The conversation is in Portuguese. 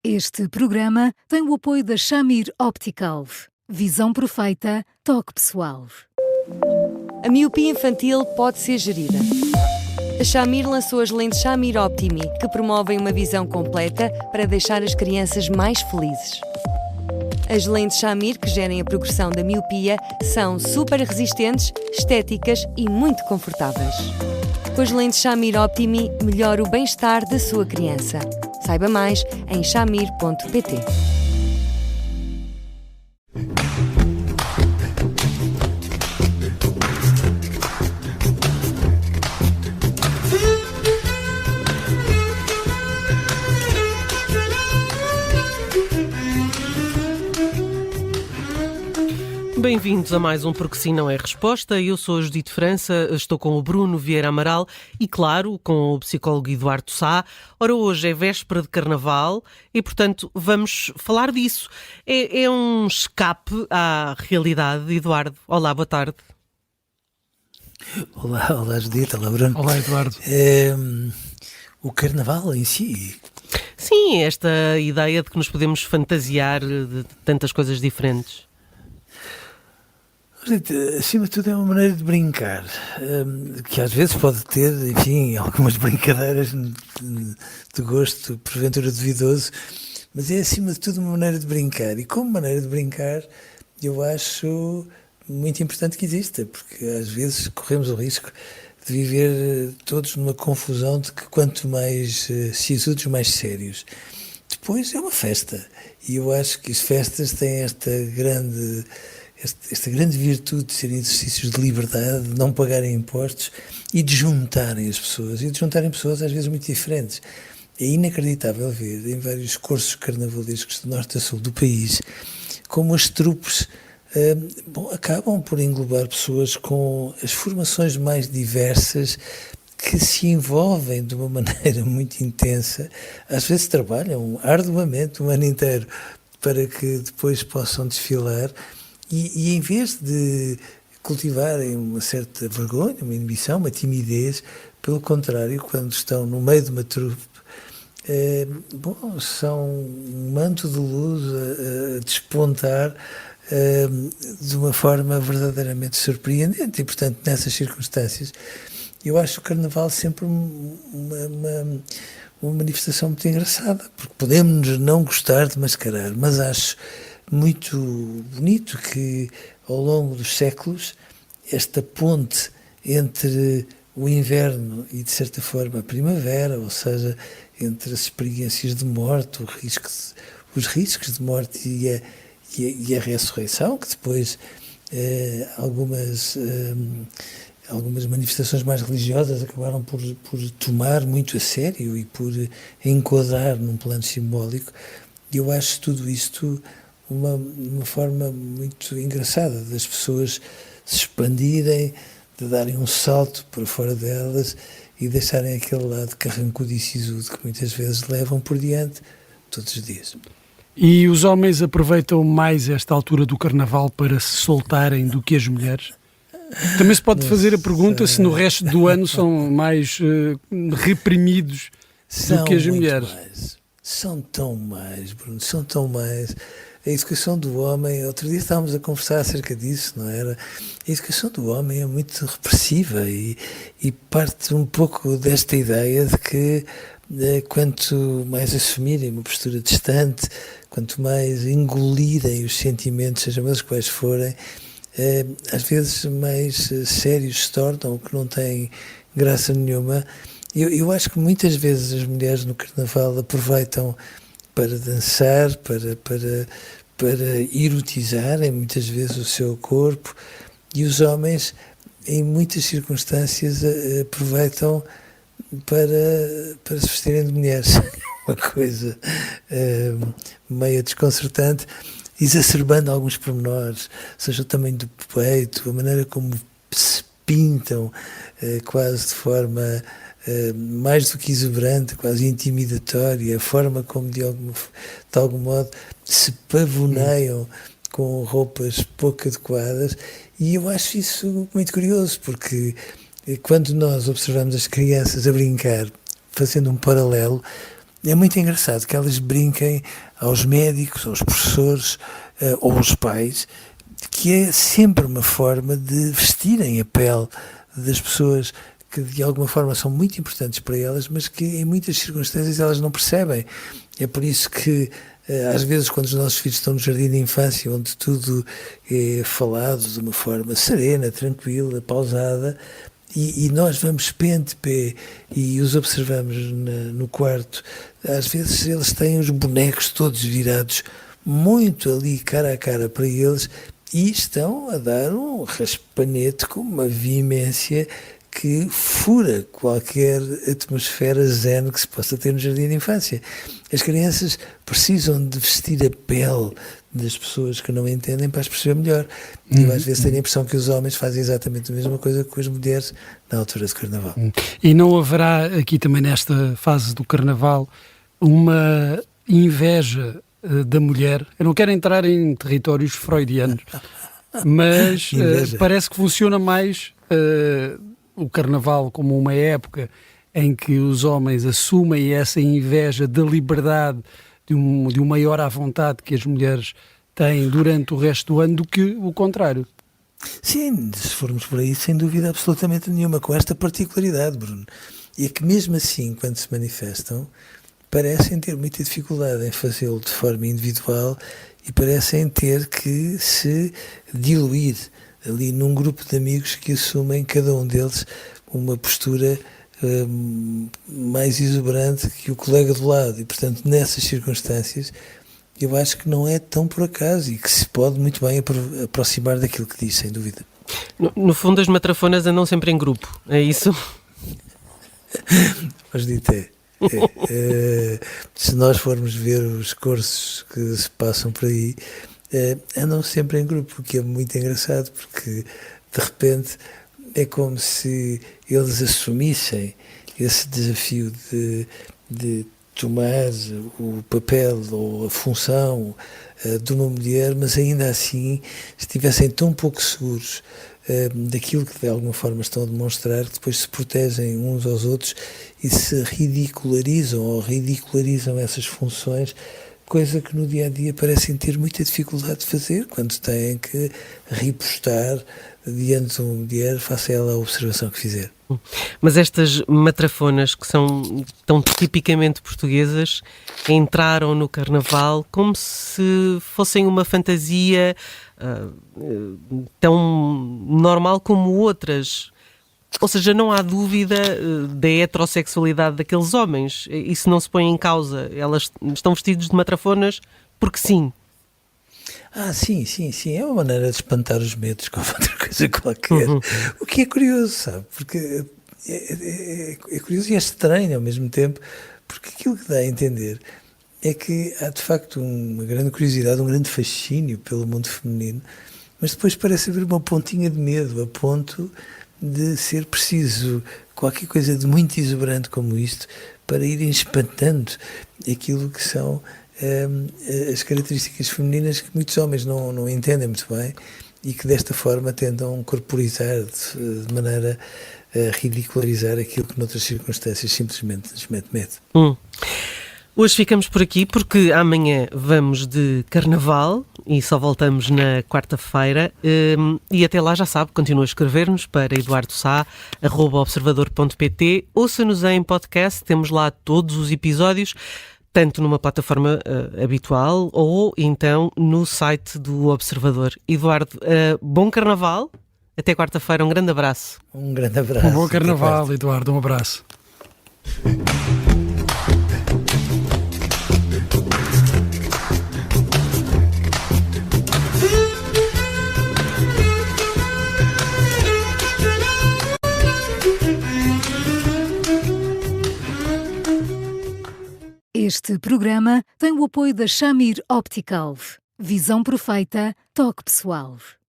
Este programa tem o apoio da Shamir Optical. Visão perfeita, toque pessoal. A miopia infantil pode ser gerida. A Shamir lançou as lentes Shamir Optimi, que promovem uma visão completa para deixar as crianças mais felizes. As lentes Shamir, que gerem a progressão da miopia, são super resistentes, estéticas e muito confortáveis. Com as lentes Shamir Optimi, melhora o bem-estar da sua criança. Saiba mais em shamir.pt. Bem-vindos a mais um Porque Sim Não É Resposta. Eu sou a Judite França, estou com o Bruno Vieira Amaral e, claro, com o psicólogo Eduardo Sá. Ora, hoje é véspera de Carnaval e, portanto, vamos falar disso. É um escape à realidade, Eduardo. Olá, boa tarde. Olá Judite, olá Bruno. Olá Eduardo. O Carnaval em si. Sim, esta ideia de que nos podemos fantasiar de tantas coisas diferentes. Acima de tudo é uma maneira de brincar, que às vezes pode ter, enfim, algumas brincadeiras de gosto, porventura duvidoso, mas é acima de tudo uma maneira de brincar, e como maneira de brincar eu acho muito importante que exista, porque às vezes corremos o risco de viver todos numa confusão de que quanto mais sisudos, mais sérios. Depois é uma festa, e eu acho que as festas têm esta grande virtude de serem exercícios de liberdade, de não pagarem impostos e de juntarem as pessoas, e de juntarem pessoas às vezes muito diferentes. É inacreditável ver em vários cursos carnavalescos de norte a sul do país como as trupes acabam por englobar pessoas com as formações mais diversas, que se envolvem de uma maneira muito intensa, às vezes trabalham arduamente um ano inteiro para que depois possam desfilar. E em vez de cultivarem uma certa vergonha, uma inibição, uma timidez, pelo contrário, quando estão no meio de uma trupe, são um manto de luz a despontar de uma forma verdadeiramente surpreendente. E, portanto, nessas circunstâncias, eu acho o Carnaval sempre uma manifestação muito engraçada, porque podemos não gostar de mascarar, mas acho muito bonito que, ao longo dos séculos, esta ponte entre o inverno e, de certa forma, a primavera, ou seja, entre as experiências de morte, os riscos de morte e a ressurreição, que depois algumas manifestações mais religiosas acabaram por tomar muito a sério e por enquadrar num plano simbólico. Eu acho tudo isto uma forma muito engraçada das pessoas se expandirem, de darem um salto para fora delas e deixarem aquele lado carrancudo e sisudo que muitas vezes levam por diante todos os dias. E os homens aproveitam mais esta altura do Carnaval para se soltarem do que as mulheres? Também se pode fazer a pergunta se no resto do ano são mais reprimidos do que as mulheres. São tão mais, Bruno, são tão mais. A educação do homem, outro dia estávamos a conversar acerca disso, não era? A educação do homem é muito repressiva e parte um pouco desta ideia de que quanto mais assumirem uma postura distante, quanto mais engolirem os sentimentos, sejam eles quais forem, às vezes mais sérios se tornam, o que não tem graça nenhuma. Eu acho que muitas vezes as mulheres no Carnaval aproveitam para dançar, para erotizarem muitas vezes o seu corpo, e os homens, em muitas circunstâncias, aproveitam para se vestirem de mulheres. Uma coisa meio desconcertante, exacerbando alguns pormenores, seja o tamanho do peito, a maneira como se pintam, quase de forma mais do que exuberante, quase intimidatória, a forma como de algum modo se pavoneiam com roupas pouco adequadas, e eu acho isso muito curioso, porque quando nós observamos as crianças a brincar, fazendo um paralelo, é muito engraçado que elas brinquem aos médicos, aos professores ou aos pais, que é sempre uma forma de vestirem a pele das pessoas que de alguma forma são muito importantes para elas, mas que em muitas circunstâncias elas não percebem. É por isso que às vezes quando os nossos filhos estão no jardim de infância, onde tudo é falado de uma forma serena, tranquila, pausada, e nós vamos pé ante pé e os observamos no quarto, às vezes eles têm os bonecos todos virados muito ali cara a cara para eles e estão a dar um raspanete com uma veemência que fura qualquer atmosfera zen que se possa ter no jardim de infância. As crianças precisam de vestir a pele das pessoas que não entendem para as perceber melhor. E eu às vezes tenho a impressão que os homens fazem exatamente a mesma coisa que as mulheres na altura do Carnaval. E não haverá aqui também nesta fase do Carnaval uma inveja da mulher? Eu não quero entrar em territórios freudianos, mas parece que funciona mais o Carnaval como uma época em que os homens assumem essa inveja da liberdade, de um maior à vontade que as mulheres têm durante o resto do ano, do que o contrário. Sim, se formos por aí, sem dúvida absolutamente nenhuma, com esta particularidade, Bruno. E é que mesmo assim, quando se manifestam, parecem ter muita dificuldade em fazê-lo de forma individual e parecem ter que se diluir ali num grupo de amigos que assumem, cada um deles, uma postura mais exuberante que o colega do lado. E, portanto, nessas circunstâncias, eu acho que não é tão por acaso e que se pode muito bem aproximar daquilo que diz, sem dúvida. No fundo, as matrafonas andam sempre em grupo, é isso? Mas dito se nós formos ver os cursos que se passam por aí, andam sempre em grupo, o que é muito engraçado, porque de repente é como se eles assumissem esse desafio de tomar o papel ou a função de uma mulher, mas ainda assim estivessem tão pouco seguros daquilo que de alguma forma estão a demonstrar, que depois se protegem uns aos outros e se ridicularizam ou ridicularizam essas funções, coisa que no dia-a-dia parecem ter muita dificuldade de fazer quando têm que repostar diante de uma mulher, faça ela a observação que fizer. Mas estas matrafonas, que são tão tipicamente portuguesas, entraram no Carnaval como se fossem uma fantasia tão normal como outras. Ou seja, não há dúvida da heterossexualidade daqueles homens. Isso não se põe em causa. Elas estão vestidas de matrafonas porque sim. Sim. É uma maneira de espantar os medos com outra coisa qualquer. O que é curioso, sabe? Porque é curioso e é estranho ao mesmo tempo, porque aquilo que dá a entender é que há de facto uma grande curiosidade, um grande fascínio pelo mundo feminino, mas depois parece haver uma pontinha de medo, a ponto de ser preciso qualquer coisa de muito exuberante como isto para irem espantando aquilo que são as características femininas que muitos homens não entendem muito bem e que desta forma tentam corporizar de maneira a ridicularizar aquilo que noutras circunstâncias simplesmente nos mete medo. Hoje ficamos por aqui porque amanhã vamos de Carnaval e só voltamos na quarta-feira e até lá já sabe, continua a escrever-nos para eduardosá@observador.pt, ouça-nos em podcast, temos lá todos os episódios, tanto numa plataforma habitual ou então no site do Observador. Eduardo, bom Carnaval, até quarta-feira, um grande abraço. Um grande abraço. Um bom Carnaval, Eduardo, um abraço. Este programa tem o apoio da Shamir Optical. Visão perfeita, toque pessoal.